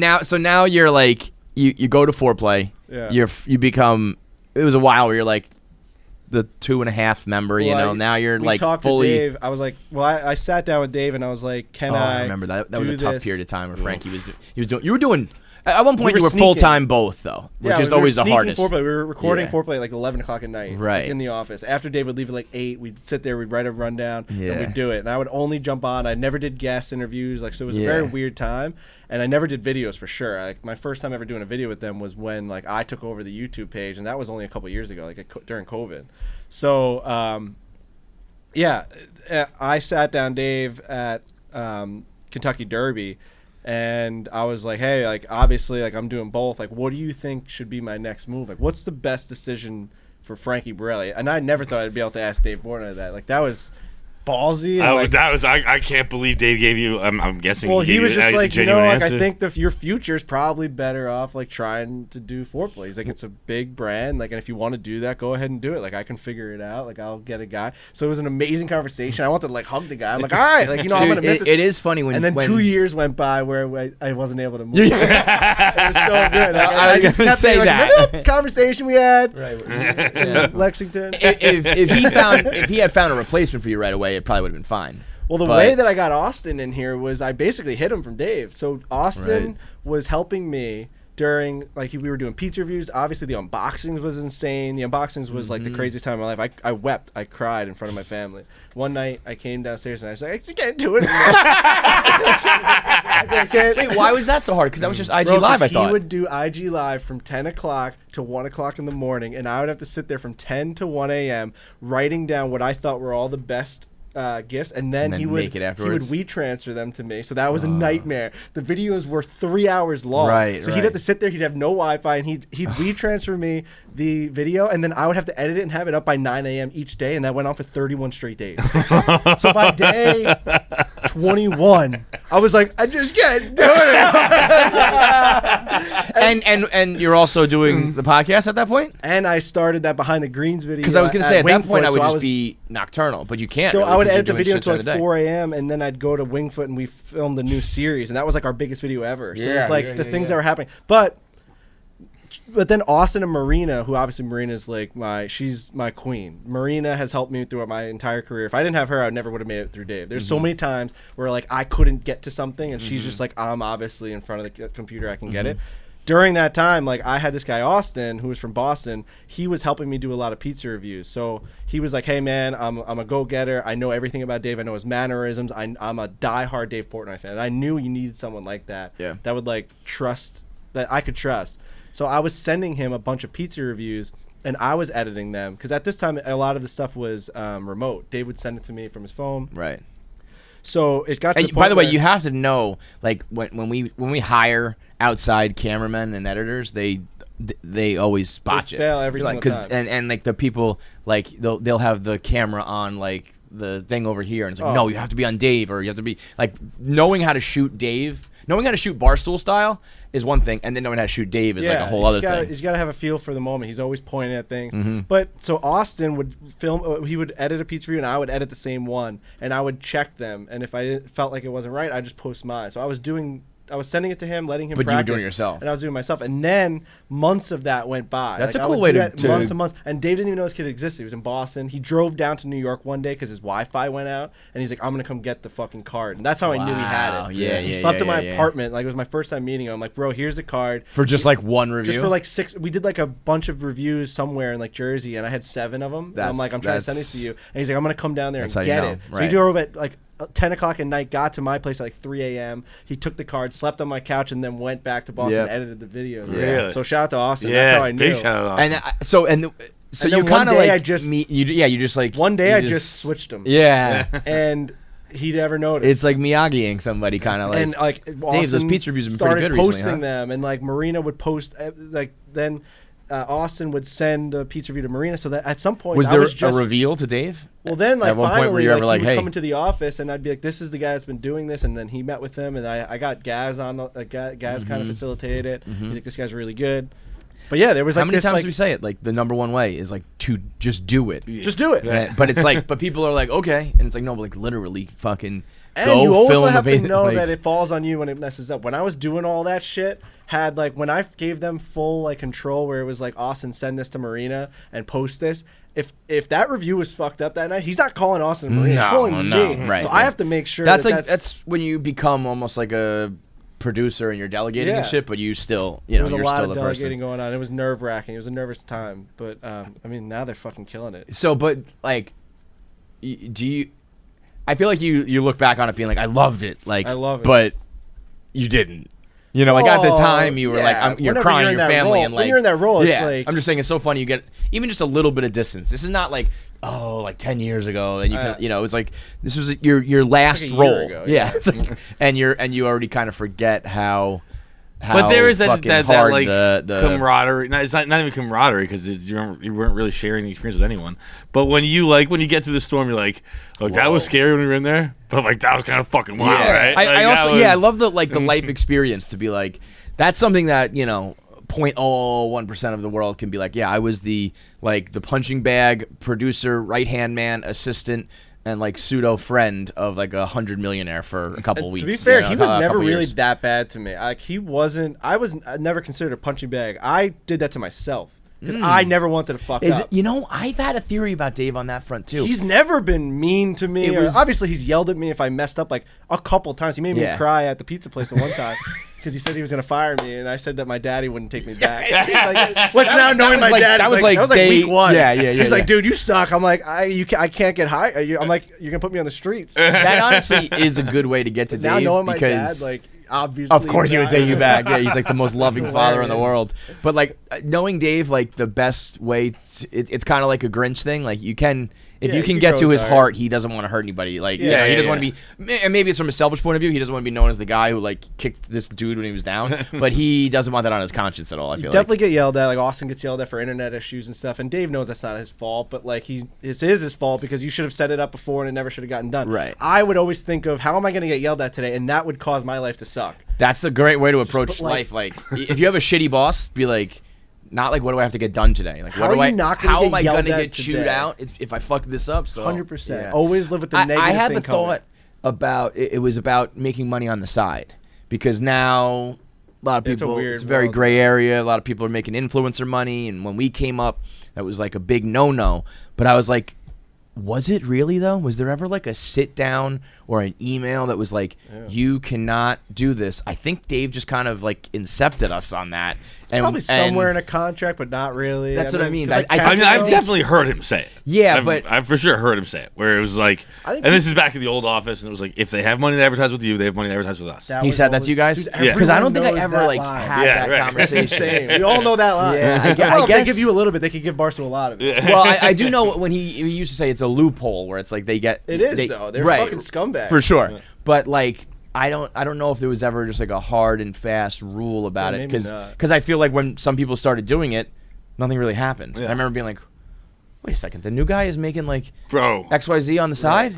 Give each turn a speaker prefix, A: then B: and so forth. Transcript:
A: now you're like you go to Foreplay.
B: Yeah.
A: You become. It was a while where you're like the 2.5 member.
B: Well,
A: now you're
B: we
A: like
B: talked
A: fully.
B: to Dave. I was like, I sat down with Dave and I was like,
A: I remember that. That was a tough period of time where Frankie was doing. You were doing. At one point,
B: We
A: you
B: were
A: were full time both though, which is always the hardest.
B: Foreplay. We were recording Foreplay at like 11 o'clock at night,
A: right,
B: in the office. After Dave would leave at like 8, we'd sit there, we'd write a rundown, and we'd do it. And I would only jump on. I never did guest interviews, so it was a very weird time. And I never did videos for sure. Like my first time ever doing a video with them was when like I took over the YouTube page, and that was only a couple years ago, like during COVID. So I sat down Dave at Kentucky Derby. And I was like, hey, like obviously, like I'm doing both. Like, what do you think should be my next move? Like, what's the best decision for Frankie Borrelli? And I never thought I'd be able to ask Dave Portnoy that. Like, that was ballsy. And
C: I can't believe Dave gave you. I'm guessing.
B: Well, he was just like,
C: answer.
B: I think your future is probably better off like trying to do Foreplay. He's like, it's a big brand, like, and if you want to do that, go ahead and do it. Like, I can figure it out. Like, I'll get a guy. So it was an amazing conversation. I wanted to like hug the guy. I'm like, all right, like
A: Dude,
B: I'm gonna miss it.
A: It is funny when.
B: And then
A: when
B: 2 years went by where I wasn't able to move. It was so good. Like, I just kept
A: say
B: saying,
A: that.
B: Remember that conversation we had
A: Right.
B: Lexington.
A: If he had found a replacement for you right away, it probably would have been fine.
B: Well, the way that I got Austin in here was I basically hid him from Dave. So Austin was helping me during, like, we were doing pizza reviews. Obviously, the unboxings was insane. The unboxings was like the craziest time of my life. I wept. I cried in front of my family. One night, I came downstairs and I was like, I can't do it anymore.
A: Wait, why was that so hard? Because that was just IG
B: Bro,
A: Live, I thought.
B: He would do IG Live from 10 o'clock to 1 o'clock in the morning, and I would have to sit there from 10 to 1 a.m. writing down what I thought were all the best gifts, and then he would WeTransfer them to me. So that was a nightmare. The videos were 3 hours long. So he'd have to sit there. He'd have no Wi-Fi, and he'd WeTransfer me the video, and then I would have to edit it and have it up by 9 a.m. each day, and that went on for 31 straight days. So by day 21, I was like, I just can't do it.
A: and you're also doing the podcast at that point?
B: And I started that Behind the Greens video.
A: Because I was going to say, at that point, I would just
B: was,
A: be nocturnal, but you can't.
B: So
A: really,
B: I would edit the video
A: until
B: until like 4 a.m. and then I'd go to Wingfoot and we filmed the new series, and that was like our biggest video ever. So it's like the things that were happening. But then Austin and Marina, who obviously Marina's like she's my queen. Marina has helped me throughout my entire career. If I didn't have her, I never would have made it through Dave. There's so many times where like I couldn't get to something, and she's just like, I'm obviously in front of the computer, I can get it. During that time, like I had this guy Austin who was from Boston. He was helping me do a lot of pizza reviews. So he was like, "Hey man, I'm a go-getter. I know everything about Dave. I know his mannerisms. I'm a diehard Dave Portnoy fan. And I knew you needed someone like that.
A: Yeah.
B: That would like trust, that I could trust." So I was sending him a bunch of pizza reviews, and I was editing them because at this time a lot of the stuff was remote. Dave would send it to me from his phone.
A: Right.
B: So it got to the point
A: by the way,
B: where,
A: you have to know, like when we hire outside cameramen and editors, they always botch it.
B: Fail every single time.
A: And like the people, like they'll have the camera on like the thing over here, and it's like, no, you have to be on Dave, or you have to be like knowing how to shoot Dave. Knowing how to shoot Barstool style is one thing, and then knowing how to shoot Dave is like a whole other thing.
B: He's got to have a feel for the moment. He's always pointing at things. But so Austin would film, he would edit a pizza review, and I would edit the same one, and I would check them. And if I felt like it wasn't right, I just post mine. So I was sending it to him, letting him practice.
A: But you were doing it yourself.
B: And I was doing it myself. And then months of that went by.
A: That's
B: like,
A: a cool way to
B: months and months. And Dave didn't even know this kid existed. He was in Boston. He drove down to New York one day because his Wi-Fi went out. And he's like, I'm going to come get the fucking card. And that's how I knew he had it. He slept in my apartment. Like, it was my first time meeting him. I'm like, bro, here's the card.
A: For just like one review?
B: Just for like 6. We did like a bunch of reviews somewhere in like Jersey. And I had 7 of them. And I'm like, I'm trying to send these to you. And he's like, I'm going to come down there and get it. So he drove at like 10 o'clock at night, got to my place at like 3 a.m. He took the card, slept on my couch, and then went back to Boston and edited the videos.
C: Really?
B: So shout out to Austin. That's how I knew.
C: Big shout out to
B: And
C: Austin.
A: So
B: then
A: you kind of like
B: I just
A: you just like
B: one day I just switched him.
A: Yeah.
B: And he never noticed.
A: It's like Miyagiing somebody, kind of like.
B: And like
A: Dave, those pizza reviews have been pretty good recently.
B: Started posting them, and like Marina would post like then. Austin would send the pizza review to Marina, so that at some point
A: was there a reveal to Dave?
B: Well, then like
A: at one
B: finally,
A: point were you ever like,
B: he would
A: hey,
B: come into the office, and I'd be like, "This is the guy that's been doing this," and then he met with him, and I got Gaz on. Gaz kind of facilitated it. He's like, "This guy's really good." But yeah, there was like
A: how many
B: this,
A: times
B: like,
A: do we say it? Like the number one way is like to just do it.
B: just do it.
A: But it's like, but people are like, okay, and it's like, no, but like literally, fucking.
B: And
A: go
B: you also
A: film
B: have to know
A: like,
B: that it falls on you when it messes up. When I was doing all that shit, had like when I gave them full like control, where it was like, Austin, send this to Marina and post this. If that review was fucked up that night, he's not calling Austin and Marina. He's calling me.
A: Right.
B: So I have to make sure
A: that's like that's when you become almost like a producer and you're delegating and shid, but you still, you know,
B: there was
A: you're
B: a lot
A: still
B: of
A: the
B: delegating
A: person.
B: going on. It was nerve wracking. It was a nervous time, but I mean, now they're fucking killing it.
A: So, but like, do you? I feel like you look back on it being like, I loved it, like,
B: I love it,
A: but you didn't. You know, like at the time, you were like, you're
B: Whenever
A: crying
B: you're in
A: your
B: that
A: family,
B: role,
A: and like,
B: when you're in that role,
A: yeah.
B: it's like,
A: I'm just saying, it's so funny. You get even just a little bit of distance. This is not like, oh, like 10 years ago, and you can, you know, it's like this was your last
B: like a year
A: role.
B: ago,
A: yeah, it's like, and you already kind of forget how.
C: But there is that
A: hard
C: like
A: the
C: camaraderie. No, it's not even camaraderie because you weren't really sharing the experience with anyone. But when you get through the storm, you're like that was scary when we were in there, but like that was kind of fucking wild, right?
A: I also I love the the life experience to be like that's something that 0.01% of the world can be like. Yeah, I was the punching bag producer, right hand man, assistant. And like pseudo friend of like 100 millionaire for a couple weeks.
B: To be fair, he was never really
A: years.
B: that bad to me. Like he wasn't. I was never considered a punching bag. I did that to myself because I never wanted to fuck up.
A: I've had a theory about Dave on that front too.
B: He's never been mean to me. Obviously, he's yelled at me if I messed up like a couple times. He made me cry at the pizza place at one time. Because he said he was going to fire me, and I said that my daddy wouldn't take me back. Which now knowing my dad, that was like week one.
A: Yeah.
B: He's like, dude, you suck. I'm like, I can't get high. I'm like, you're going to put me on the streets.
A: That honestly is a good way to get to
B: now
A: Dave.
B: Knowing my
A: because
B: dad, like, obviously.
A: Of course he would take you back. Yeah, he's like the most loving father in the world. But like knowing Dave, like the best way, it's kind of like a Grinch thing. Like you can. If you can get to his heart, he doesn't want to hurt anybody. Like, he doesn't want to be. And maybe it's from a selfish point of view. He doesn't want to be known as the guy who like kicked this dude when he was down. But he doesn't want that on his conscience at all. I feel
B: definitely get yelled at. Like Austin gets yelled at for internet issues and stuff. And Dave knows that's not his fault. But like it is his fault because you should have set it up before and it never should have gotten done.
A: Right.
B: I would always think of how am I going to get yelled at today, and that would cause my life to suck.
A: That's the great way to approach life. Like if you have a shitty boss, be like. Not like what do I have to get done today? Like how am I gonna get chewed out if I fuck this up? So
B: 100%. Always live with the negative.
A: I have
B: thing
A: a thought about it was about making money on the side because now a lot of people it's a very gray area. A lot of people are making influencer money, and when we came up, that was like a big no. But I was like, was it really though? Was there ever like a sit down or an email that was like, you cannot do this? I think Dave just kind of like incepted us on that. And,
B: probably somewhere in a contract, but not really.
A: That's what I mean.
C: I've definitely heard him say it.
A: Yeah, but
C: I've for sure heard him say it. Where it was like, and this is back in the old office, and it was like, if they have money to advertise with you, they have money to advertise with us.
A: He said that to you guys? Because I don't think I ever like had that conversation.
B: That's insane. We all know that line.
A: Yeah, I
B: guess if they
A: guess
B: give you a little bit, they could give Barstool a lot of it.
A: Well, I do know when he used to say it's a loophole where it's like they get.
B: It is though. They're fucking scumbags
A: for sure. But like. I don't know if there was ever just like a hard and fast rule about it because I feel like when some people started doing it, nothing really happened. I remember being like, wait a second, the new guy is making like XYZ on the side?